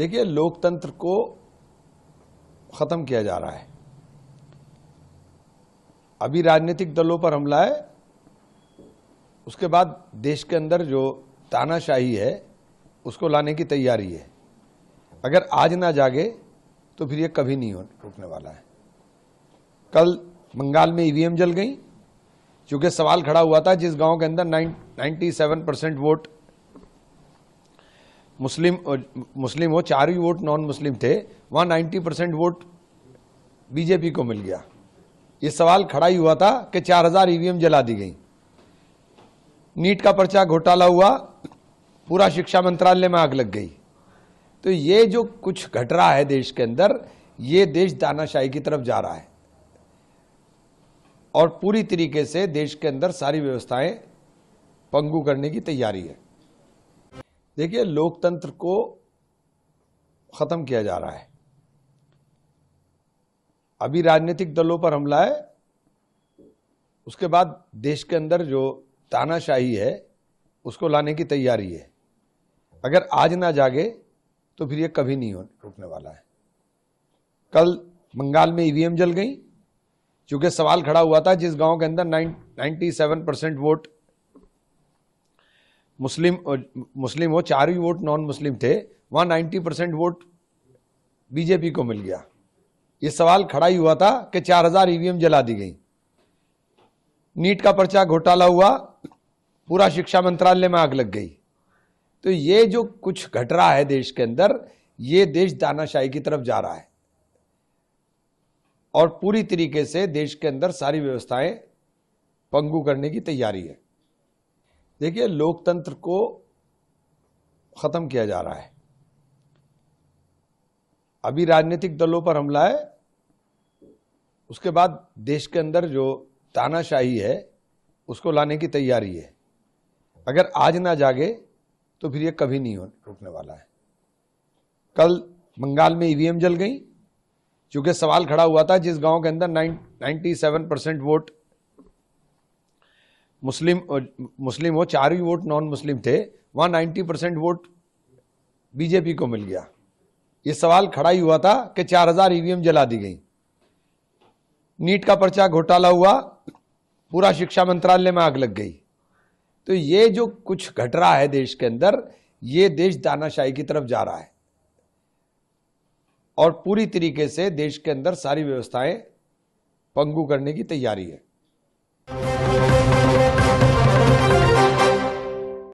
देखिए, लोकतंत्र को खत्म किया जा रहा है। अभी राजनीतिक दलों पर हमला है, उसके बाद देश के अंदर जो तानाशाही है उसको लाने की तैयारी है। अगर आज ना जागे तो फिर ये कभी नहीं रुकने वाला है। कल बंगाल में ईवीएम जल गई, क्योंकि सवाल खड़ा हुआ था जिस गांव के अंदर 97% वोट मुस्लिम हो, 4 ही वोट नॉन मुस्लिम थे, वहां 90% वोट बीजेपी को मिल गया। ये सवाल खड़ा ही हुआ था कि 4000 ईवीएम जला दी गई। नीट का पर्चा घोटाला हुआ, पूरा शिक्षा मंत्रालय में आग लग गई। तो ये जो कुछ घट रहा है देश के अंदर, ये देश तानाशाही की तरफ जा रहा है और पूरी तरीके से देश के अंदर सारी व्यवस्थाएं पंगु करने की तैयारी है। देखिए, लोकतंत्र को खत्म किया जा रहा है। अभी राजनीतिक दलों पर हमला है, उसके बाद देश के अंदर जो तानाशाही है उसको लाने की तैयारी है। अगर आज ना जागे तो फिर ये कभी नहीं रुकने वाला है। कल बंगाल में ईवीएम जल गई, क्योंकि सवाल खड़ा हुआ था जिस गांव के अंदर 97% वोट मुस्लिम हो, 4 ही वोट नॉन मुस्लिम थे, वहां 90% वोट बीजेपी को मिल गया। ये सवाल खड़ा ही हुआ था कि 4000 ईवीएम जला दी गई। नीट का पर्चा घोटाला हुआ, पूरा शिक्षा मंत्रालय में आग लग गई। तो ये जो कुछ घट रहा है देश के अंदर, ये देश तानाशाही की तरफ जा रहा है और पूरी तरीके से देश के अंदर सारी व्यवस्थाएं पंगु करने की तैयारी है। देखिए, लोकतंत्र को खत्म किया जा रहा है। अभी राजनीतिक दलों पर हमला है, उसके बाद देश के अंदर जो तानाशाही है उसको लाने की तैयारी है। अगर आज ना जागे तो फिर ये कभी नहीं रुकने वाला है। कल बंगाल में ईवीएम जल गई, क्योंकि सवाल खड़ा हुआ था जिस गांव के अंदर 97% वोट मुस्लिम हो, 4 ही वोट नॉन मुस्लिम थे, वहां 90% वोट बीजेपी को मिल गया। ये सवाल खड़ा ही हुआ था कि 4000 ईवीएम जला दी गई। नीट का पर्चा घोटाला हुआ, पूरा शिक्षा मंत्रालय में आग लग गई। तो ये जो कुछ घट रहा है देश के अंदर, ये देश तानाशाही की तरफ जा रहा है और पूरी तरीके से देश के अंदर सारी व्यवस्थाएं पंगु करने की तैयारी है।